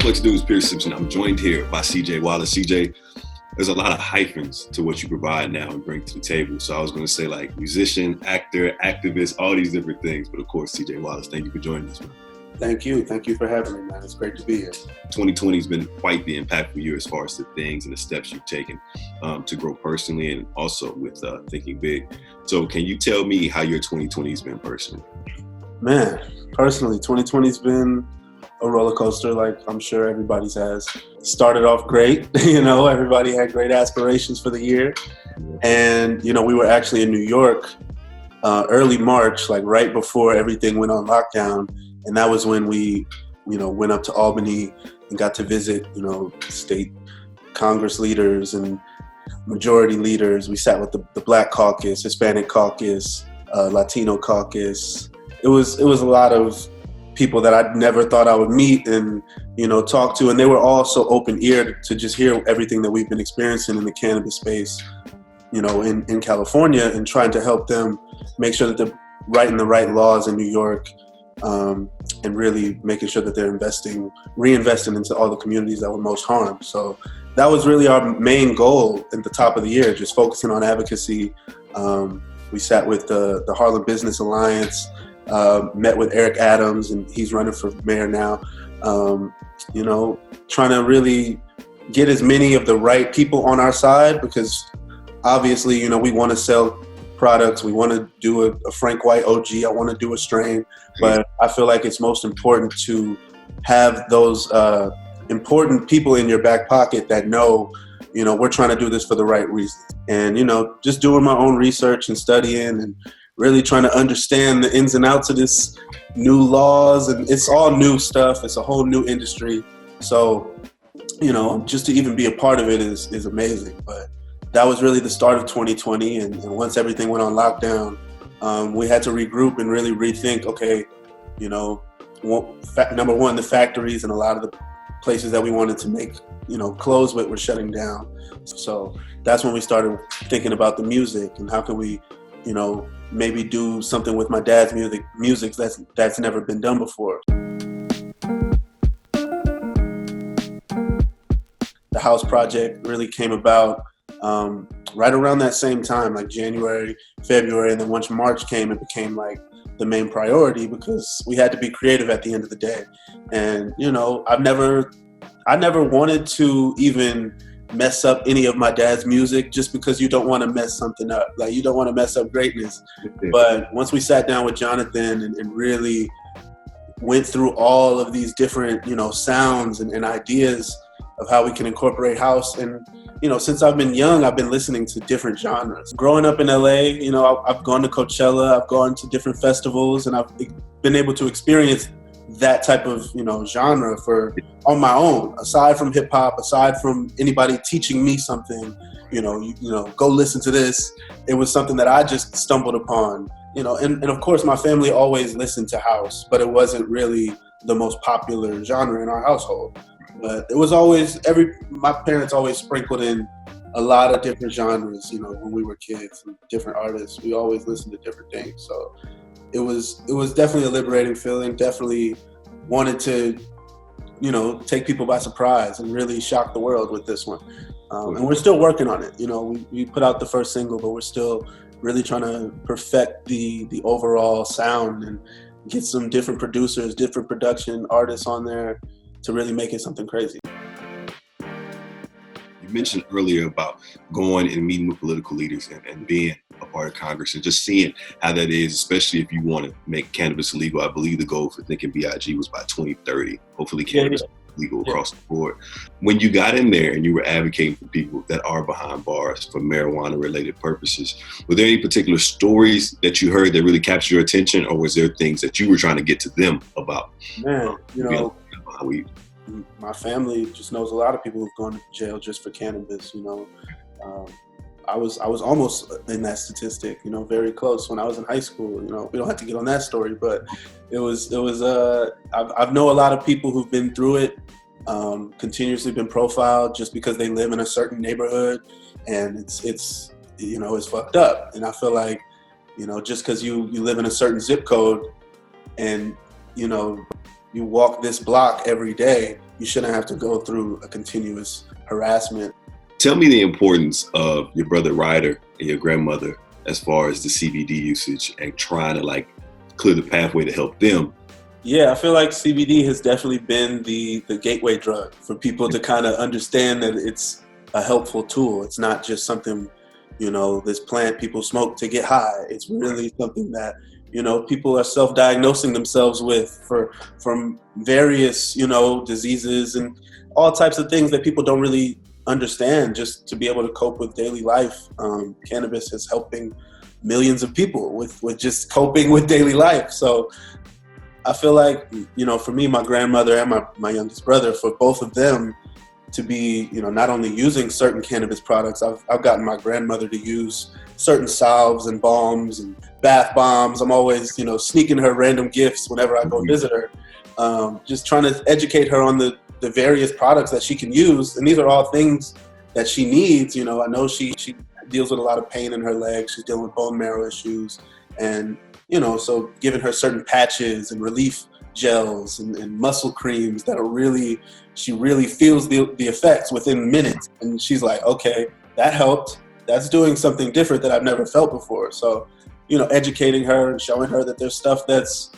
Complex News, Pierce Simpson. I'm joined here by CJ Wallace. CJ, there's a lot of hyphens to what you provide now and bring to the table. So I was going to say like musician, actor, activist, all these different things. But of course, CJ Wallace, thank you for joining us, man. Thank you. Thank you for having me, man. It's great to be here. 2020 has been quite the impactful year as far as the things and the steps you've taken to grow personally and also with thinking big. So can you tell me how your 2020 has been personally? Man, personally, 2020 has been a roller coaster, like I'm sure everybody's has. Started off great, everybody had great aspirations for the year. And, we were actually in New York early March, like right before everything went on lockdown. And that was when we, went up to Albany and got to visit, state Congress leaders and majority leaders. We sat with the Black Caucus, Hispanic Caucus, Latino Caucus. It was a lot of people that I never thought I would meet and, talk to. And they were all so open-eared to just hear everything that we've been experiencing in the cannabis space, in California, and trying to help them make sure that they're writing the right laws in New York, and really making sure that they're reinvesting into all the communities that were most harmed. So that was really our main goal at the top of the year, just focusing on advocacy. We sat with the Harlem Business Alliance, met with Eric Adams, and he's running for mayor now, trying to really get as many of the right people on our side, because obviously, we want to sell products. We want to do a Frank White OG. I want to do a strain, but I feel like it's most important to have those important people in your back pocket that know, we're trying to do this for the right reasons. And, just doing my own research and studying and really trying to understand the ins and outs of this new laws. And it's all new stuff. It's a whole new industry. So, just to even be a part of it is amazing. But that was really the start of 2020. And once everything went on lockdown, we had to regroup and really rethink, okay, number one, the factories and a lot of the places that we wanted to make, clothes with were shutting down. So that's when we started thinking about the music and how can we, maybe do something with my dad's music that's never been done before. The house project really came about right around that same time, like January, February, and then once March came, it became like the main priority because we had to be creative at the end of the day. And, I never wanted to even mess up any of my dad's music just because you don't want to mess something up. Like, you don't want to mess up greatness. But once we sat down with Jonathan and really went through all of these different, sounds and ideas of how we can incorporate house. And, since I've been young, I've been listening to different genres. Growing up in LA, I've gone to Coachella, I've gone to different festivals, and I've been able to experience that type of, genre on my own, aside from hip hop, aside from anybody teaching me something, go listen to this. It was something that I just stumbled upon, and of course my family always listened to house, but it wasn't really the most popular genre in our household. But it was always, my parents always sprinkled in a lot of different genres, when we were kids, and different artists. We always listened to different things. So it was definitely a liberating feeling, definitely wanted to, take people by surprise and really shock the world with this one. And we're still working on it. We put out the first single, but we're still really trying to perfect the overall sound and get some different producers, different production artists on there to really make it something crazy. You mentioned earlier about going and meeting with political leaders and being a part of Congress and just seeing how that is, especially if you want to make cannabis illegal. I believe the goal for Thinking B.I.G was by 2030. Hopefully cannabis is legal across the board. When you got in there and you were advocating for people that are behind bars for marijuana-related purposes, were there any particular stories that you heard that really captured your attention, or was there things that you were trying to get to them about? Man, my family just knows a lot of people who've gone to jail just for cannabis. I was almost in that statistic, very close when I was in high school. We don't have to get on that story, but it was I've know a lot of people who've been through it, continuously been profiled just because they live in a certain neighborhood, and it's fucked up. And I feel like, just because you live in a certain zip code and, you walk this block every day, you shouldn't have to go through a continuous harassment. Tell me the importance of your brother Ryder and your grandmother as far as the CBD usage and trying to like clear the pathway to help them. Yeah, I feel like CBD has definitely been the gateway drug for people to kind of understand that it's a helpful tool. It's not just something, this plant people smoke to get high. It's really something that, people are self-diagnosing themselves with from various, diseases and all types of things that people don't really understand just to be able to cope with daily life. Cannabis is helping millions of people with just coping with daily life. So I feel like, for me, my grandmother and my youngest brother, for both of them to be, not only using certain cannabis products, I've gotten my grandmother to use certain salves and balms and bath bombs. I'm always, sneaking her random gifts whenever I go visit her, just trying to educate her on the various products that she can use. And these are all things that she needs. I know she deals with a lot of pain in her legs. She's dealing with bone marrow issues. And, so giving her certain patches and relief gels and muscle creams that are she really feels the effects within minutes. And she's like, okay, that helped. That's doing something different that I've never felt before. So, educating her and showing her that there's stuff that's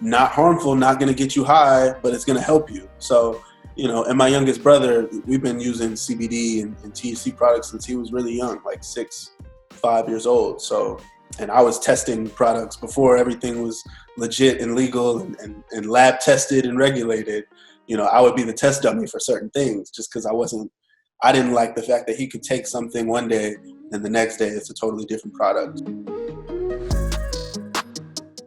not harmful, not going to get you high, but it's going to help you. So, and my youngest brother, we've been using CBD and THC products since he was really young, like 5 years old. So, and I was testing products before everything was legit and legal and lab tested and regulated. I would be the test dummy for certain things just because I didn't like the fact that he could take something one day and the next day it's a totally different product.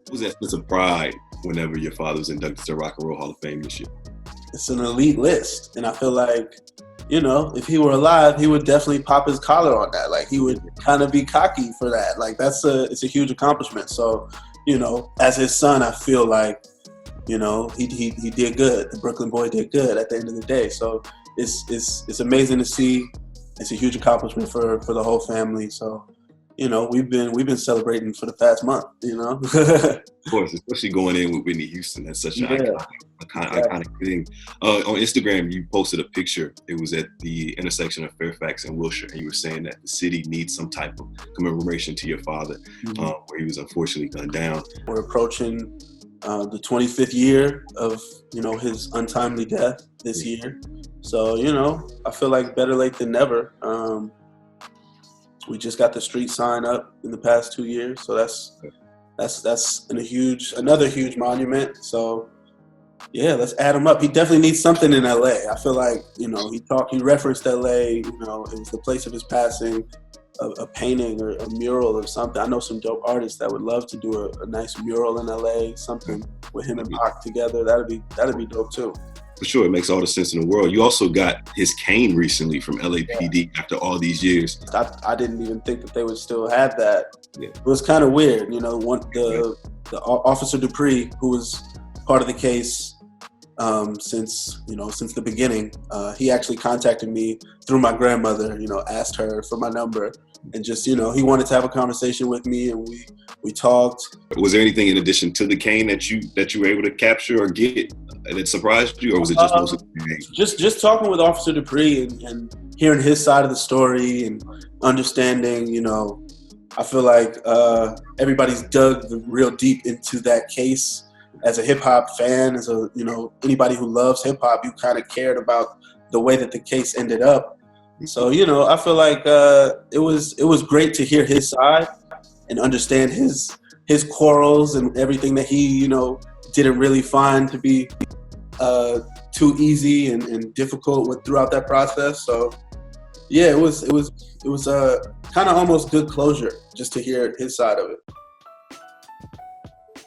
What was that sense of pride whenever your father was inducted to Rock and Roll Hall of Fame this year? It's an elite list. And I feel like, if he were alive, he would definitely pop his collar on that. Like he would kind of be cocky for that. Like it's a huge accomplishment. So, as his son, I feel like, he did good. The Brooklyn boy did good at the end of the day. So it's amazing to see. It's a huge accomplishment for the whole family. So, we've been celebrating for the past month, Of course, especially going in with Whitney Houston. That's such an iconic thing. On Instagram, you posted a picture. It was at the intersection of Fairfax and Wilshire, and you were saying that the city needs some type of commemoration to your father, where he was unfortunately gunned down. We're approaching the 25th year of, his untimely death this year. So, I feel like better late than never. We just got the street sign up in the past 2 years, so that's another huge monument. So yeah, let's add him up. He definitely needs something in LA. I feel like he referenced LA. It was the place of his passing. A painting or a mural or something. I know some dope artists that would love to do a nice mural in LA. Something with him and Pac together. That'd be dope too. For sure, it makes all the sense in the world. You also got his cane recently from LAPD after all these years. I didn't even think that they would still have that. Yeah. It was kind of weird, the Officer Dupree, who was part of the case since the beginning. He actually contacted me through my grandmother. Asked her for my number, and just he wanted to have a conversation with me, and we talked. Was there anything in addition to the cane that you were able to capture or get that surprised you, or was it just mostly just talking with Officer Dupree and hearing his side of the story and understanding? I feel like everybody's dug real deep into that case. As a hip hop fan, as anybody who loves hip hop, you kind of cared about the way that the case ended up. So I feel like it was great to hear his side and understand his quarrels and everything that he didn't really find to be too easy and difficult throughout that process. So yeah, it was kind of almost good closure just to hear his side of it.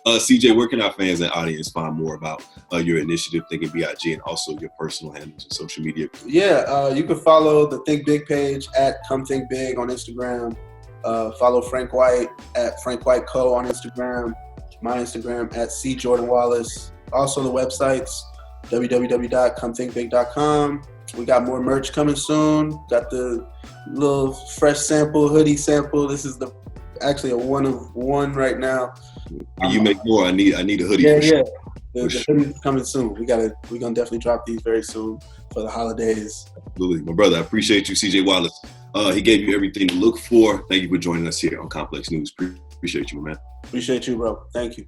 CJ, where can our fans and audience find more about your initiative, Thinking B.I.G, and also your personal handles and social media? Yeah, you can follow the Think Big page at Come Think Big on Instagram. Follow Frank White at Frank White Co on Instagram. My Instagram at C Jordan Wallace. Also the websites www.comethinkbig.com. We got more merch coming soon. Got the little fresh sample, hoodie sample. This is actually a one of one right now. Can you make more? I need a hoodie. Yeah. The hoodie coming soon. We're gonna definitely drop these very soon for the holidays. Absolutely. My brother, I appreciate you, CJ Wallace. He gave you everything to look for. Thank you for joining us here on Complex News. Appreciate you, my man. Appreciate you, bro. Thank you.